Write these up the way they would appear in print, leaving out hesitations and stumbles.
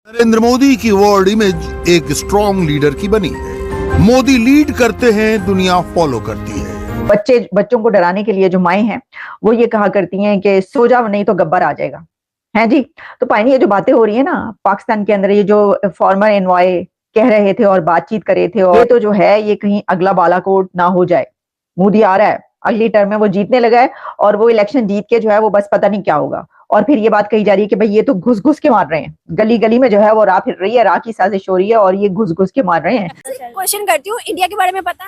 नरेंद्र मोदी की world image एक strong leader की बनी है। मोदी लीड करते हैं, दुनिया फॉलो करती है। बच्चों को डराने के लिए जो माएं हैं वो ये कहा करती हैं कि सो जाओ नहीं तो गब्बर आ जाएगा, है जी। तो पाइनी ये जो बातें हो रही है ना पाकिस्तान के अंदर, ये जो फॉर्मर एनवॉय कह रहे थे और बातचीत कर रहे थे, और ये तो जो है ये कहीं अगला बालाकोट ना हो जाए। मोदी आ रहा है, अगली टर्म में वो जीतने लगा है और वो इलेक्शन जीत के जो है वो बस पता नहीं क्या होगा। और फिर ये बात कही जा रही है कि भाई ये तो घुस घुस के मार रहे हैं, गली गली में जो है वो राह फिर रही है, राह की साजिश हो रही है और ये घुस घुस के मार रहे हैं। क्वेश्चन करती हूँ, इंडिया के बारे में पता?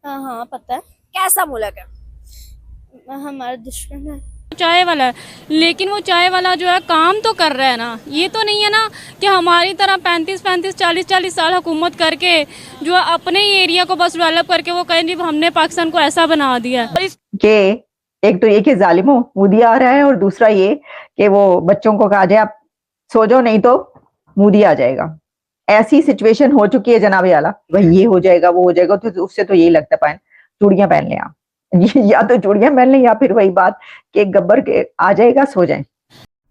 हाँ पता है। कैसा मुल्क है? हमारा दुश्मन है। चाय वाला है, लेकिन वो चाय वाला जो है काम तो कर रहा है ना। ये तो नहीं है ना कि हमारी तरह 35-35 40-40 साल हुकूमत करके जो अपने ही एरिया को बस डेवलप करके वो कहें जी हमने पाकिस्तान को ऐसा बना दिया है कि एक तो ये कि जालिमों मोदी आ रहा है और दूसरा ये कि वो बच्चों को कहा जाए आप सो जाओ नहीं तो मोदी आ जाएगा। ऐसी सिचुएशन हो चुकी है जनाबे आला, भाई ये हो जाएगा वो हो जाएगा, तो उससे तो यही लगता है चूड़ियां पहन लें आप, या तो चूड़ियां पहन लें या फिर वही बात कि गब्बर के आ जाएगा सो जाएं।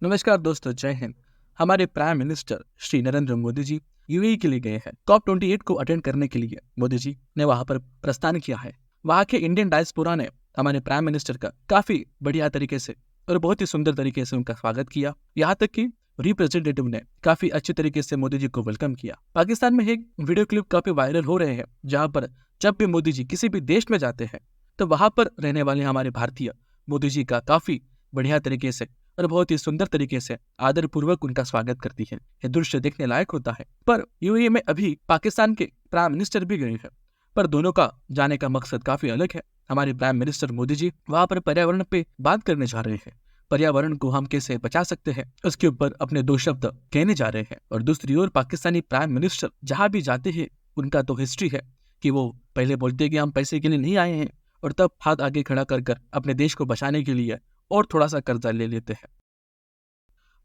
नमस्कार दोस्तों, जय हिंद। हमारे prime minister Shri Narendra Modi ji UAE के लिए गए हैं। COP28 को अटेंड करने के लिए मोदी जी ने वहां पर प्रस्थान किया है। वहां के इंडियन डायस्पोरा ने हमारे प्राइम मिनिस्टर का काफी बढ़िया तरीके से और बहुत ही सुंदर तरीके से उनका स्वागत किया। यहाँ तक कि रिप्रेजेंटेटिव ने काफी अच्छे तरीके से मोदी जी को वेलकम किया। पाकिस्तान में एक वीडियो क्लिप काफी वायरल हो रहे हैं, जहाँ पर जब भी मोदी जी किसी भी देश में जाते हैं तो वहां पर रहने वाले हमारे भारतीय मोदी जी का काफी बढ़िया तरीके से और बहुत ही सुंदर तरीके से आदर पूर्वक उनका स्वागत करती है। यह दृश्य देखने लायक होता है। पर यूएई में अभी पाकिस्तान के प्राइम मिनिस्टर भी गए हैं, पर दोनों का जाने का मकसद काफी अलग है। हमारे प्राइम मिनिस्टर मोदी जी वहां पर पर्यावरण पे बात करने जा रहे हैं। पर्यावरण को हम कैसे बचा सकते हैं उसके ऊपर अपने 2 शब्द कहने जा रहे हैं। और दूसरी ओर पाकिस्तानी प्राइम मिनिस्टर जहां भी जाते हैं उनका तो हिस्ट्री है कि वो पहले बोलते हैं कि हम पैसे के लिए नहीं आए हैं, और तब हाथ आगे खड़ा कर अपने देश को बचाने के लिए और थोड़ा सा कर्जा ले लेते हैं।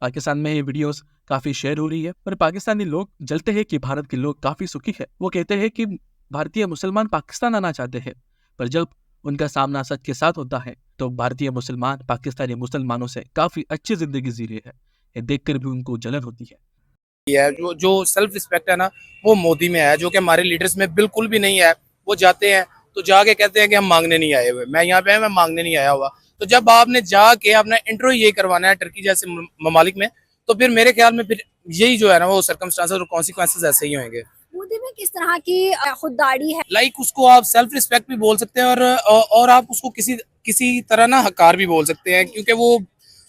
पाकिस्तान में ये वीडियोस काफी शेयर हो रही है, पर पाकिस्तानी लोग जलते हैं कि भारत के लोग काफी सुखी है। वो कहते हैं कि भारतीय मुसलमान पाकिस्तान आना चाहते हैं, पर जब उनका सामना सच के साथ होता है तो भारतीय मुसलमान पाकिस्तानी मुसलमानों से काफी अच्छी जिंदगी जी रहे हैं। ये देखकर भी उनको जलन होती है। जो सेल्फ रिस्पेक्ट है ना वो मोदी में है, जो कि हमारे लीडर्स में बिल्कुल भी नहीं है। वो जाते हैं तो जाके कहते हैं कि हम मांगने नहीं आए हुए, मैं यहाँ पे मैं मांगने नहीं आया हुआ। तो जब आपने जाके अपना इंटरव्यू ये करवाना है टर्की जैसे ममालिक में, तो फिर मेरे ख्याल में फिर यही जो है ना वो सर्कमस्टांसेस और कॉन्सिक्वेंसेस ऐसे ही होंगे। मोदी में किस तरह की खुददारी है? लाइक उसको आप सेल्फ रिस्पेक्ट भी बोल सकते हैं और आप उसको किसी तरह ना हकार भी बोल सकते हैं, क्योंकि वो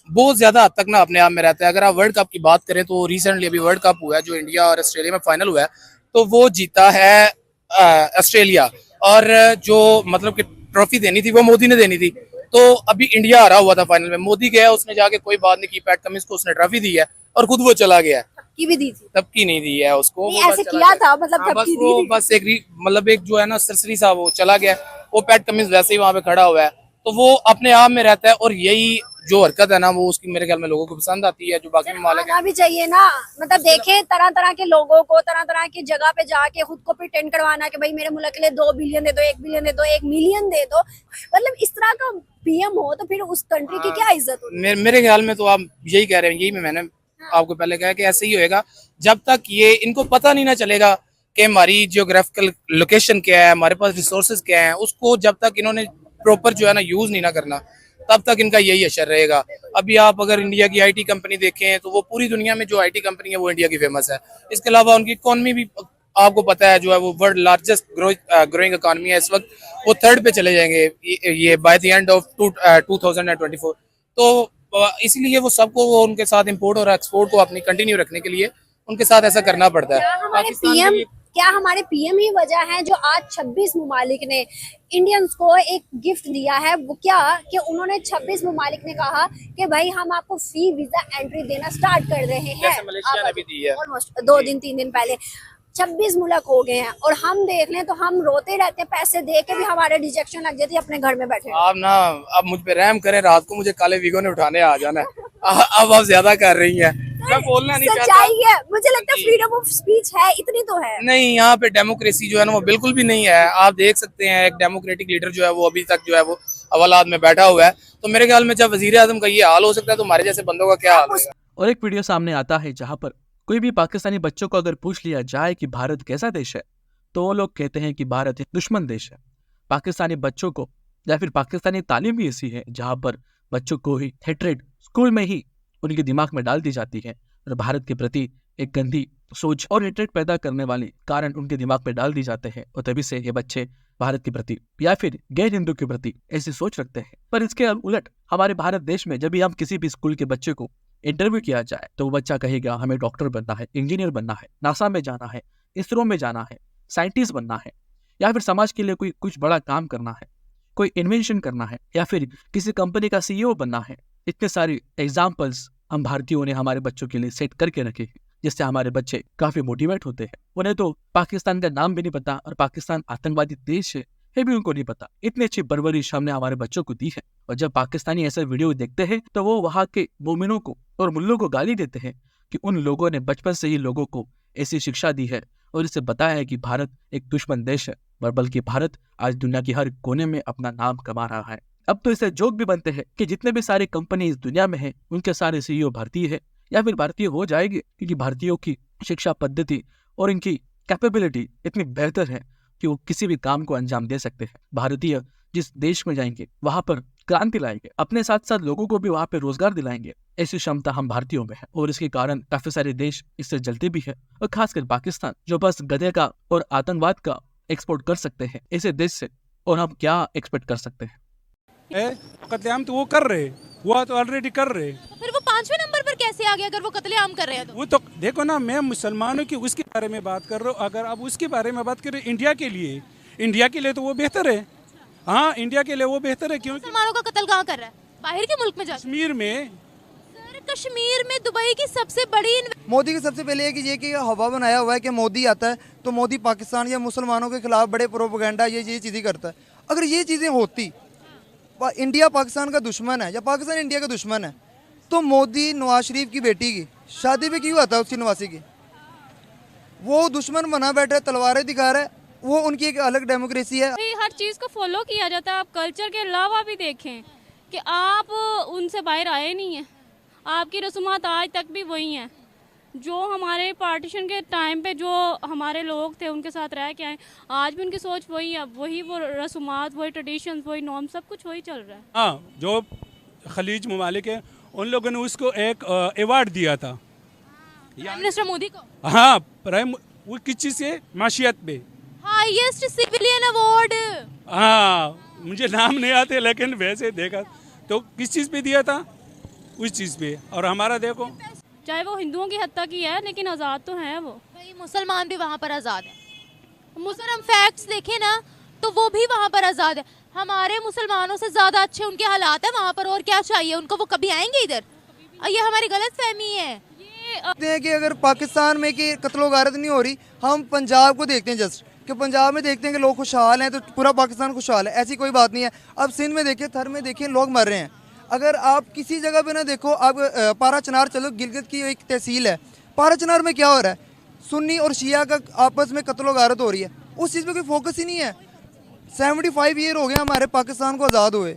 बहुत ज्यादा हद तक ना अपने आप में रहता है। अगर आप वर्ल्ड कप की बात करें तो रिसेंटली अभी वर्ल्ड कप हुआ है जो इंडिया और ऑस्ट्रेलिया में फाइनल हुआ है, तो वो जीता है ऑस्ट्रेलिया, और जो मतलब कि ट्रॉफी देनी थी वो मोदी ने देनी थी। तो अभी इंडिया हारा हुआ था फाइनल में, मोदी गया उसने जाके कोई बात नहीं की, पैट कमिंस को उसने ट्रॉफी दी है और खुद वो चला गया है। की भी दी थी? तब की नहीं दी है उसको, नहीं, ऐसे किया था मतलब बस वो बस एक जो है ना सरसरी सा वो चला गया। वो पैट कमिंस वैसे ही वहां पे खड़ा हुआ है, तो वो अपने आप में रहता है। और यही जो हरकत है ना वो उसकी मेरे ख्याल में लोगों को पसंद आती है, जो बाकी ममालिक आना भी चाहिए ना। मतलब देखें तरह तरह के लोगों को तरह तरह की जगह पे जाके खुद को प्रिटेंड करवाना कि भाई मेरे मुल्क के लिए 2 बिलियन दे दो, 1 बिलियन दे दो, 1 मिलियन दे दो। मतलब इस तरह का पीएम हो तो फिर उस कंट्री की क्या इज्जत होगी? मेरे ख्याल में तो आप यही कह रहे हैं, यही मैंने आपको पहले कहा कि ऐसे ही होएगा जब तक ये इनको पता नहीं ना चलेगा कि हमारी जियोग्राफिकल लोकेशन क्या है, हमारे पास रिसोर्सेज क्या है। उसको जब तक इन्होंने प्रॉपर जो है ना यूज नहीं ना करना, तब तक इनका यही असर रहेगा। अभी आप अगर इंडिया की आईटी कंपनी देखें तो वो पूरी दुनिया में जो आईटी कंपनी है वो इंडिया की फेमस है। इसके अलावा उनकी इकोनॉमी भी आपको पता है जो है वो वर्ल्ड लार्जेस्ट ग्रोइंग इकोनॉमी है। इस वक्त वो 3rd पे चले जाएंगे ये बाय द एंड ऑफ 2024। तो इसीलिए वो सबको वो उनके साथ इंपोर्ट और एक्सपोर्ट को अपनी कंटिन्यू रखने के लिए उनके साथ ऐसा करना पड़ता है। क्या हमारे पीएम ही वजह है जो आज 26 ममालिक ने इंडियंस को एक गिफ्ट दिया है? वो क्या कि उन्होंने 26 ममालिक ने कहा कि भाई हम आपको फ्री वीजा एंट्री देना स्टार्ट कर रहे हैं। जैसे मलेशिया ने भी दी है ऑलमोस्ट 2-3 दिन पहले 26 मुल्क हो गए हैं, और हम देख लें तो हम रोते रहते हैं, पैसे दे के भी हमारे रिजेक्शन लग जाती है अपने घर में बैठे। आप मुझ पे रहम करें, रात को मुझे काले वीगो ने उठाने आ जाना है। अब आप ज्यादा कर रही हैं, मैं बोलना नहीं चाहता। सच्चाई है, मुझे लगता है फ्रीडम ऑफ स्पीच है, इतनी तो है नहीं। यहाँ पे डेमोक्रेसी जो है ना वो बिल्कुल भी नहीं है। आप देख सकते हैं एक डेमोक्रेटिक लीडर जो है वो अभी तक जो है वो हवालात में बैठा हुआ है। तो मेरे ख्याल में जब वजीर आजम का ये हाल हो सकता है तो हमारे जैसे बंदों का क्या हाल होगा। और एक वीडियो सामने आता है जहां पर कोई भी पाकिस्तानी बच्चों को अगर पूछ लिया जाए कि भारत कैसा देश है, तो वो लोग कहते हैं कि भारत एक दुश्मन देश है। पाकिस्तानी बच्चों को या फिर पाकिस्तानी तालीम भी ऐसी है जहाँ पर बच्चों को ही हेट्रेड स्कूल में ही उनके दिमाग में डाल दी जाती है और भारत के प्रति एक गंदी सोच और हेट्रेड पैदा करने वाले कारण उनके दिमाग में डाल दी जाते हैं और तभी से ये बच्चे भारत के प्रति या फिर गैर हिंदू के प्रति ऐसी सोच रखते हैं। पर इसके उलट हमारे भारत देश में जब भी हम किसी भी स्कूल के बच्चे को इंटरव्यू किया जाए तो वो बच्चा कहेगा हमें डॉक्टर बनना है, इंजीनियर बनना है, नासा में जाना है, इसरो में जाना है, साइंटिस्ट बनना है, या फिर समाज के लिए कोई कुछ बड़ा काम करना है, कोई इन्वेंशन करना है, या फिर किसी कंपनी का CEO बनना है। इतने सारे एग्जाम्पल्स हम भारतीयों ने हमारे बच्चों के लिए सेट करके रखे हैं, जिससे हमारे बच्चे काफी मोटिवेट होते हैं। उन्हें तो पाकिस्तान का नाम भी नहीं पता और पाकिस्तान आतंकवादी देश है भी उनको नहीं पता। इतनी अच्छी परवरिश हमने हमारे बच्चों को दी है और जब पाकिस्तानी ऐसा वीडियो देखते हैं तो वो वहाँ के मोमिनों को और मुल्लों को गाली देते हैं कि उन लोगों ने बचपन से ही लोगों को ऐसी शिक्षा दी है और इसे बताया है कि भारत एक दुश्मन देश है, बल्कि भारत आज दुनिया की हर कोने में अपना नाम कमा रहा है। अब तो इसे जोक भी बनते हैं कि जितने भी सारे कंपनी इस दुनिया में है उनके सारे CEO भारतीय है या फिर भारतीय हो जाएगी, क्योंकि भारतीयों की शिक्षा पद्धति और इनकी कैपेबिलिटी इतनी बेहतर है कि वो किसी भी काम को अंजाम दे सकते हैं। भारतीय जिस देश में जाएंगे वहां पर क्रांति लाएंगे, अपने साथ साथ लोगों को भी वहां पर रोजगार दिलाएंगे। ऐसी क्षमता हम भारतीयों में है और इसके कारण काफी सारे देश इससे जलते भी है और खासकर पाकिस्तान जो बस गधे का और आतंकवाद का एक्सपोर्ट कर सकते हैं ऐसे देश से, और हम क्या एक्सपेक्ट कर सकते हैं। कत्लेआम तो वो कर रहे, हुआ तो ऑलरेडी कर रहे, फिर वो 5वें नंबर पर कैसे आ गया अगर वो कत्लेआम कर रहे हैं तो? वो तो देखो ना, मैं मुसलमानों की उसके बारे में बात कर रहा हूँ। अगर आप उसके बारे में बात करें इंडिया के लिए तो वो बेहतर है। हाँ, इंडिया के लिए वो बेहतर है। क्योंकि मुसलमानों का कत्ल कहाँ कर रहा है? बाहर के मुल्क में जाकर। कश्मीर में। सर, कश्मीर में दुबई की सबसे बड़ी मोदी की सबसे पहले कि ये कि हवा बनाया हुआ है कि मोदी आता है तो मोदी पाकिस्तान या मुसलमानों के खिलाफ बड़े प्रोपेगेंडा ये चीज़ें करता है। अगर ये चीज़ें होती, इंडिया पाकिस्तान का दुश्मन है या पाकिस्तान इंडिया का दुश्मन है, तो मोदी नवाज शरीफ की बेटी की शादी पे क्यों आता है? उसकी नवासी की वो दुश्मन बना बैठा है, तलवारें दिखा रहा है, वो उनकी एक अलग डेमोक्रेसी है। हर चीज़ को फॉलो किया जाता है। आप कल्चर के अलावा भी देखें कि आप उनसे बाहर आए नहीं हैं, आपकी रसूमात आज तक भी वही हैं जो हमारे पार्टीशन के टाइम पे जो हमारे लोग थे उनके साथ रह के आए, आज भी उनकी सोच वही है, वही वो रसूमात, वही ट्रेडिशन, वही नॉर्म, सब कुछ वही चल रहा है। हाँ, जो खलीज ममालिक है उन लोगों ने उसको एक अवार्ड दिया था प्राइम मिनिस्टर मोदी को। हाँ, प्राइम, वो किस चीज़ से? माशियत पे हाईएस्ट सिविलियन अवार्ड। हाँ, मुझे नाम नहीं आते लेकिन वैसे देखा तो किस चीज़ पे दिया था? उस चीज़ पे। और हमारा देखो, चाहे वो हिंदुओं की हत्या की है लेकिन आज़ाद तो हैं वो। भाई मुसलमान भी वहाँ पर आज़ाद है। मुसलमान फैक्ट्स देखें ना तो वो भी वहाँ पर आज़ाद है। हमारे मुसलमानों से ज़्यादा अच्छे उनके हालात है वहाँ पर, और क्या चाहिए उनको? वो कभी आएंगे इधर? ये हमारी गलत फहमी है। ये कि अगर पाकिस्तान में कि कत्लो गारत नहीं हो रही, हम पंजाब को देखते हैं जस्ट कि पंजाब में देखते हैं कि लोग खुशहाल हैं तो पूरा पाकिस्तान खुशहाल है, ऐसी कोई बात नहीं है। अब सिंध में देखें, थर में देखें, लोग मर रहे हैं। अगर आप किसी जगह पे ना देखो, आप पारा चनार चलो, गिलगित की एक तहसील है, पारा चनार में क्या हो रहा है? सुन्नी और शिया का आपस में कत्लो गारत हो रही है, उस चीज़ पे कोई फोकस ही नहीं है। 75 ईयर हो गए हमारे पाकिस्तान को आज़ाद हुए,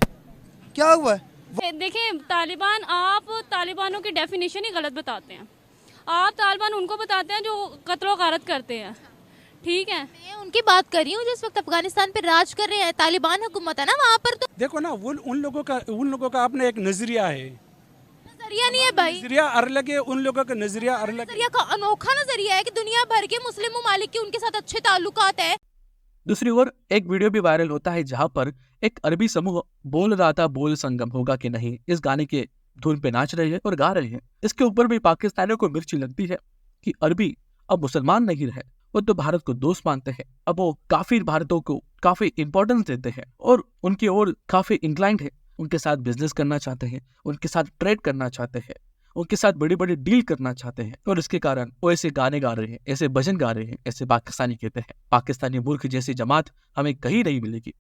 क्या हुआ है? देखें तालिबान, आप तालिबानों की डेफिनेशन ही गलत बताते हैं। आप तालिबान उनको बताते हैं जो कत्लो गारत करते हैं, ठीक है? मैं उनकी बात कर रही हूँ जिस वक्त अफगानिस्तान पे राज कर रहे हैं, तालिबान हुकूमत है ना वहाँ पर। तो देखो ना, वो उन लोगों का अपना एक नजरिया है। नजरिया नहीं है भाई, नजरिया अलग है, उन लोगों का नजरिया अलग है। नजरिया का अनोखा नजरिया है कि दुनिया भर के मुस्लिम ममालिक के उनके साथ अच्छे ताल्लुकात है। दूसरी ओर एक वीडियो भी वायरल होता है जहां पर एक अरबी समूह बोल रहा था बोल संगम होगा कि नहीं, इस गाने के धुन पे नाच रहे हैं और गा रहे हैं। इसके ऊपर भी पाकिस्तानियों को मिर्ची लगती है कि अरबी अब मुसलमान नहीं रहे, वो तो भारत को दोस्त मानते हैं। अब वो काफी भारतों को काफी इंपॉर्टेंस देते हैं और उनकी ओर काफी इंक्लाइंड है, उनके साथ बिजनेस करना चाहते हैं, उनके साथ ट्रेड करना चाहते हैं, उनके साथ बड़ी बड़ी डील करना चाहते हैं। और इसके कारण वो ऐसे गाने गा रहे हैं, ऐसे भजन गा रहे हैं, ऐसे पाकिस्तानी कहते हैं। पाकिस्तानी मूर्ख जैसी जमात हमें कहीं नहीं मिलेगी।